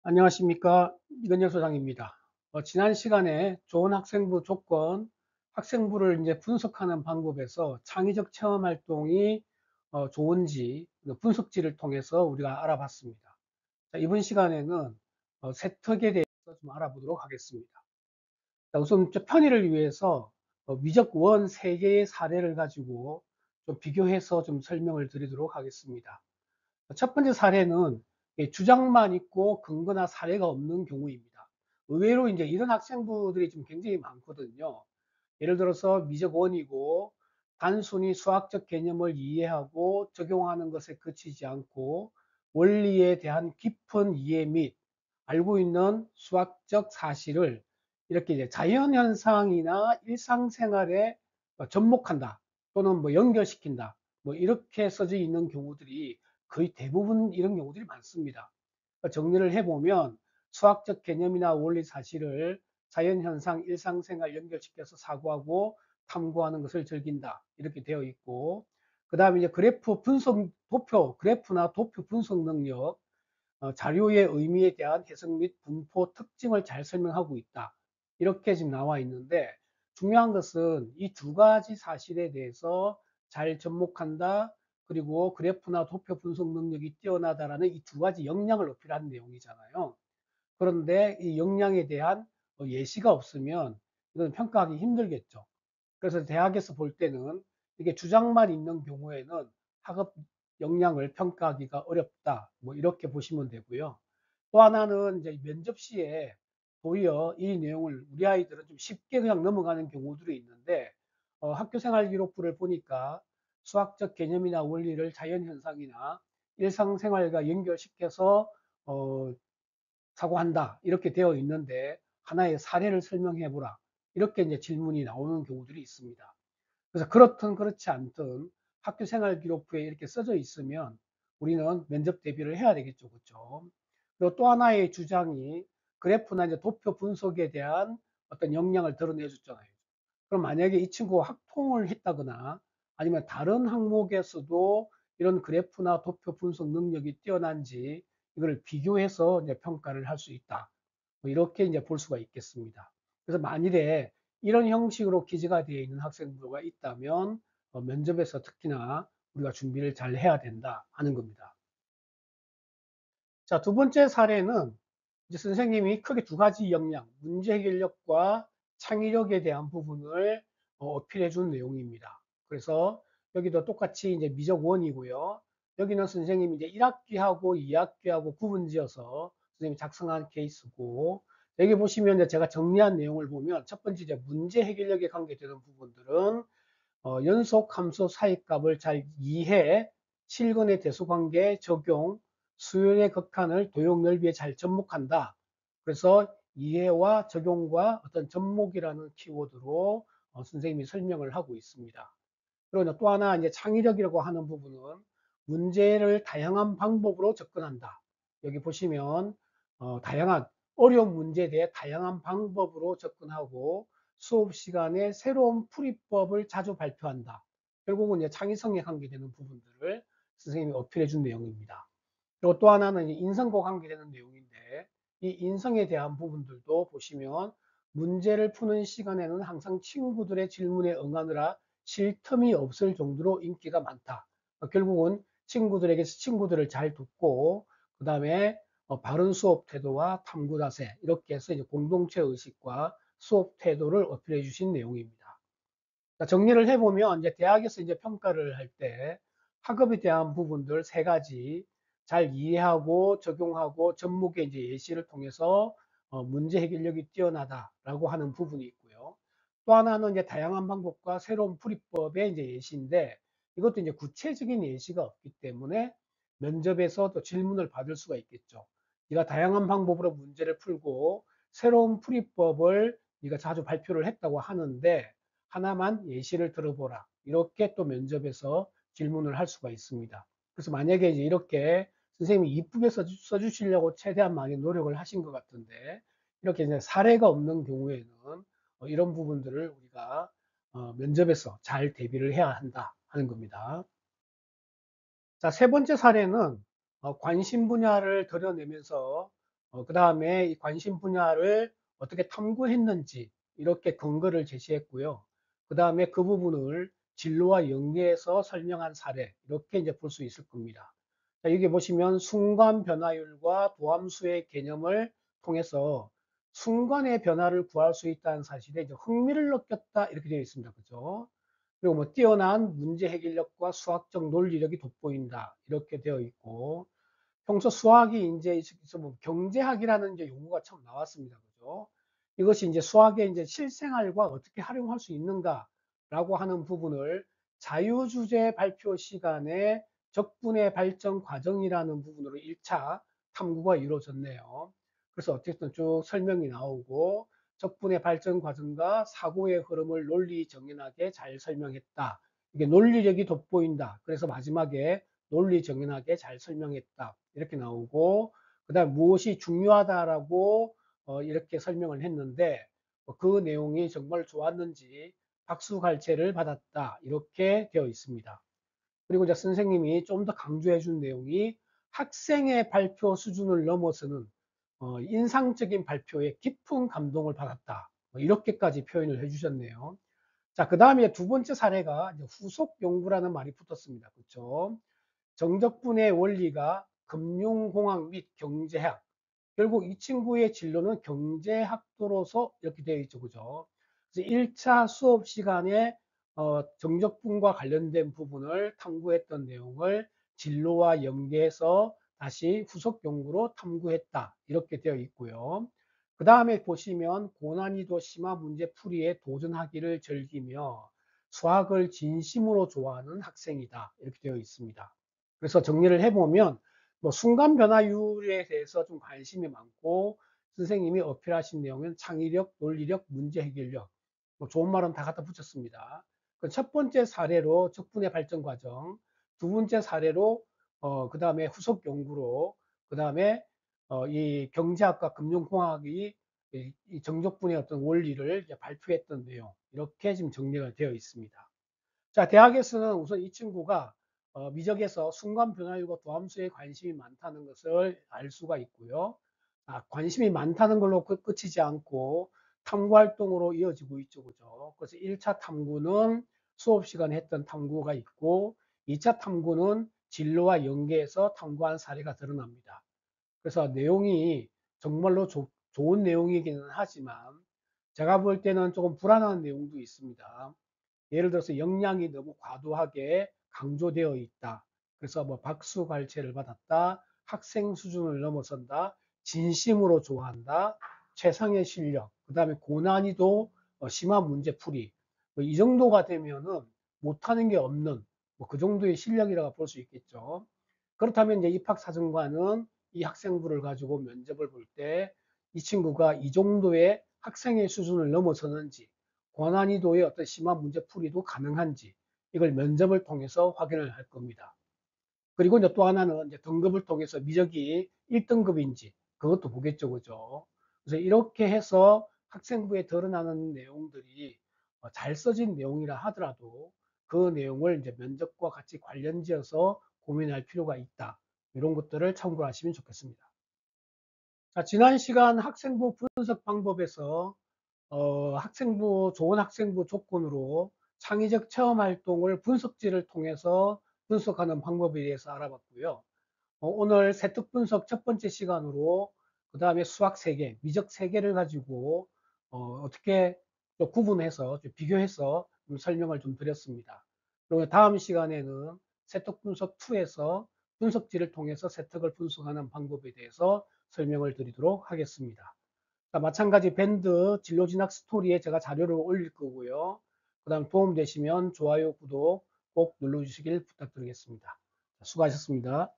안녕하십니까. 이건영 소장입니다. 지난 시간에 좋은 학생부 조건, 학생부를 이제 분석하는 방법에서 창의적 체험 활동이 좋은지 분석지를 통해서 우리가 알아봤습니다. 자, 이번 시간에는 세특에 대해서 좀 알아보도록 하겠습니다. 자, 우선 편의를 위해서 미적 원 3개의 사례를 가지고 좀 비교해서 좀 설명을 드리도록 하겠습니다. 첫 번째 사례는 주장만 있고 근거나 사례가 없는 경우입니다. 의외로 이제 이런 학생부들이 좀 굉장히 많거든요. 예를 들어서 미적원이고 단순히 수학적 개념을 이해하고 적용하는 것에 그치지 않고 원리에 대한 깊은 이해 및 알고 있는 수학적 사실을 이렇게 이제 자연현상이나 일상생활에 접목한다 또는 뭐 연결시킨다 뭐 이렇게 써져 있는 경우들이 거의 대부분 이런 경우들이 많습니다. 정리를 해보면 수학적 개념이나 원리 사실을 자연현상, 일상생활 연결시켜서 사고하고 탐구하는 것을 즐긴다. 이렇게 되어 있고, 그 다음에 이제 그래프 분석, 그래프나 도표 분석 능력, 자료의 의미에 대한 해석 및 분포 특징을 잘 설명하고 있다. 이렇게 지금 나와 있는데, 중요한 것은 이 두 가지 사실에 대해서 잘 접목한다. 그리고 그래프나 도표 분석 능력이 뛰어나다라는 이 두 가지 역량을 어필하는 내용이잖아요. 그런데 이 역량에 대한 예시가 없으면 이건 평가하기 힘들겠죠. 그래서 대학에서 볼 때는 이게 주장만 있는 경우에는 학업 역량을 평가하기가 어렵다. 뭐 이렇게 보시면 되고요. 또 하나는 이제 면접 시에 도리어 이 내용을 우리 아이들은 좀 쉽게 그냥 넘어가는 경우들이 있는데 학교생활 기록부를 보니까 수학적 개념이나 원리를 자연현상이나 일상생활과 연결시켜서 사고한다 이렇게 되어 있는데 하나의 사례를 설명해 보라 이렇게 이제 질문이 나오는 경우들이 있습니다. 그래서 그렇든 그렇지 않든 학교 생활 기록부에 이렇게 써져 있으면 우리는 면접 대비를 해야 되겠죠. 그렇죠? 그리고 또 하나의 주장이 그래프나 이제 도표 분석에 대한 어떤 역량을 드러내 줬잖아요. 그럼 만약에 이 친구가 학통을 했다거나 아니면 다른 항목에서도 이런 그래프나 도표 분석 능력이 뛰어난지 이걸 비교해서 이제 평가를 할 수 있다. 뭐 이렇게 이제 볼 수가 있겠습니다. 그래서 만일에 이런 형식으로 기재가 되어 있는 학생부가 있다면 면접에서 특히나 우리가 준비를 잘 해야 된다 하는 겁니다. 자, 두 번째 사례는 이제 선생님이 크게 두 가지 역량, 문제 해결력과 창의력에 대한 부분을 어필해 준 내용입니다. 그래서 여기도 똑같이 이제 미적 원이고요. 여기는 선생님이 이제 1학기하고 2학기하고 구분 지어서 선생님이 작성한 케이스고, 여기 보시면 이제 제가 정리한 내용을 보면 첫 번째 이제 문제 해결력에 관계되는 부분들은 연속 함수 사이값을 잘 이해, 실근의 대수관계 적용, 수열의 극한을 도형 넓이에 잘 접목한다. 그래서 이해와 적용과 어떤 접목이라는 키워드로 선생님이 설명을 하고 있습니다. 그리고 또 하나 이제 창의력이라고 하는 부분은 문제를 다양한 방법으로 접근한다. 여기 보시면 다양한 어려운 문제에 대해 다양한 방법으로 접근하고 수업 시간에 새로운 풀이법을 자주 발표한다. 결국은 이제 창의성에 관계되는 부분들을 선생님이 어필해 준 내용입니다. 그리고 또 하나는 인성과 관계되는 내용인데 이 인성에 대한 부분들도 보시면 문제를 푸는 시간에는 항상 친구들의 질문에 응하느라 쉴 틈이 없을 정도로 인기가 많다. 결국은 친구들을 잘 듣고 그 다음에 바른 수업 태도와 탐구 자세 이렇게 해서 이제 공동체 의식과 수업 태도를 어필해 주신 내용입니다. 정리를 해보면 이제 대학에서 이제 평가를 할 때 학업에 대한 부분들 세 가지 잘 이해하고 적용하고 접목의 이제 예시를 통해서 문제 해결력이 뛰어나다라고 하는 부분이 있고요. 또 하나는 이제 다양한 방법과 새로운 풀이법의 이제 예시인데 이것도 이제 구체적인 예시가 없기 때문에 면접에서 또 질문을 받을 수가 있겠죠. 네가 다양한 방법으로 문제를 풀고 새로운 풀이법을 네가 자주 발표를 했다고 하는데 하나만 예시를 들어보라. 이렇게 또 면접에서 질문을 할 수가 있습니다. 그래서 만약에 이제 이렇게 선생님이 이쁘게 써주시려고 최대한 많이 노력을 하신 것 같은데 이렇게 이제 사례가 없는 경우에는 이런 부분들을 우리가 면접에서 잘 대비를 해야 한다 하는 겁니다. 자, 세 번째 사례는 관심 분야를 드러내면서 그 다음에 이 관심 분야를 어떻게 탐구했는지 이렇게 근거를 제시했고요. 그 다음에 그 부분을 진로와 연계해서 설명한 사례 이렇게 이제 볼 수 있을 겁니다. 자, 여기 보시면 순간 변화율과 도함수의 개념을 통해서 순간의 변화를 구할 수 있다는 사실에 이제 흥미를 느꼈다 이렇게 되어 있습니다. 그죠? 그리고 뭐 뛰어난 문제 해결력과 수학적 논리력이 돋보인다 이렇게 되어 있고 평소 수학이 이제 있어 뭐 경제학이라는 이제 용어가 처음 나왔습니다. 그죠? 이것이 이제 수학의 이제 실생활과 어떻게 활용할 수 있는가라고 하는 부분을 자유주제 발표 시간에 적분의 발전 과정이라는 부분으로 1차 탐구가 이루어졌네요. 그래서 어쨌든 쭉 설명이 나오고 적분의 발전 과정과 사고의 흐름을 논리 정연하게 잘 설명했다. 이게 논리력이 돋보인다. 그래서 마지막에 논리 정연하게 잘 설명했다. 이렇게 나오고 그다음 무엇이 중요하다라고 이렇게 설명을 했는데 그 내용이 정말 좋았는지 박수갈채를 받았다. 이렇게 되어 있습니다. 그리고 이제 선생님이 좀 더 강조해 준 내용이 학생의 발표 수준을 넘어서는 인상적인 발표에 깊은 감동을 받았다. 이렇게까지 표현을 해주셨네요. 자, 그 다음에 두 번째 사례가 후속 연구라는 말이 붙었습니다. 그렇죠? 정적분의 원리가 금융공학 및 경제학. 결국 이 친구의 진로는 경제학도로서 이렇게 되어 있죠. 그죠? 그래서 1차 수업 시간에 정적분과 관련된 부분을 탐구했던 내용을 진로와 연계해서 다시 후속 연구로 탐구했다. 이렇게 되어 있고요. 그 다음에 보시면 고난이도 심화 문제 풀이에 도전하기를 즐기며 수학을 진심으로 좋아하는 학생이다. 이렇게 되어 있습니다. 그래서 정리를 해보면 뭐 순간 변화율에 대해서 좀 관심이 많고 선생님이 어필하신 내용은 창의력, 논리력, 문제 해결력 뭐 좋은 말은 다 갖다 붙였습니다. 첫 번째 사례로 적분의 발전 과정, 두 번째 사례로 그 다음에 후속 연구로 그 다음에 이 경제학과 금융공학이 이 정적분의 어떤 원리를 발표했던 내용 이렇게 지금 정리가 되어 있습니다. 자, 대학에서는 우선 이 친구가 미적에서 순간 변화율과 도함수에 관심이 많다는 것을 알 수가 있고요. 관심이 많다는 걸로 끝이지 않고 탐구 활동으로 이어지고 있죠. 그죠? 그래서 1차 탐구는 수업 시간에 했던 탐구가 있고 2차 탐구는 진로와 연계해서 탐구한 사례가 드러납니다. 그래서 내용이 정말로 좋은 내용이기는 하지만 제가 볼 때는 조금 불안한 내용도 있습니다. 예를 들어서 역량이 너무 과도하게 강조되어 있다. 그래서 뭐 박수갈채를 받았다. 학생 수준을 넘어선다. 진심으로 좋아한다. 최상의 실력. 그 다음에 고난이도 심한 문제 풀이. 뭐이 정도가 되면은 못하는 게 없는 뭐그 정도의 실력이라고 볼 수 있겠죠. 그렇다면 이제 입학사정관은 이 학생부를 가지고 면접을 볼 때 이 친구가 이 정도의 학생의 수준을 넘어서는지 고난이도의 어떤 심한 문제 풀이도 가능한지 이걸 면접을 통해서 확인을 할 겁니다. 그리고 이제 또 하나는 이제 등급을 통해서 미적이 1등급인지 그것도 보겠죠. 그죠? 그래서 이렇게 해서 학생부에 드러나는 내용들이 잘 써진 내용이라 하더라도 그 내용을 이제 면접과 같이 관련지어서 고민할 필요가 있다. 이런 것들을 참고하시면 좋겠습니다. 자, 지난 시간 학생부 분석 방법에서 좋은 학생부 조건으로 창의적 체험 활동을 분석지를 통해서 분석하는 방법에 대해서 알아봤고요. 오늘 세특 분석 첫 번째 시간으로 그 다음에 수학 3개, 미적 3개를 가지고 어떻게 또 구분해서 비교해서 설명을 좀 드렸습니다. 그리고 다음 시간에는 세특 분석 2에서 분석지를 통해서 세특을 분석하는 방법에 대해서 설명을 드리도록 하겠습니다. 마찬가지 밴드 진로진학 스토리에 제가 자료를 올릴 거고요. 그 다음 도움 되시면 좋아요, 구독 꼭 눌러주시길 부탁드리겠습니다. 수고하셨습니다.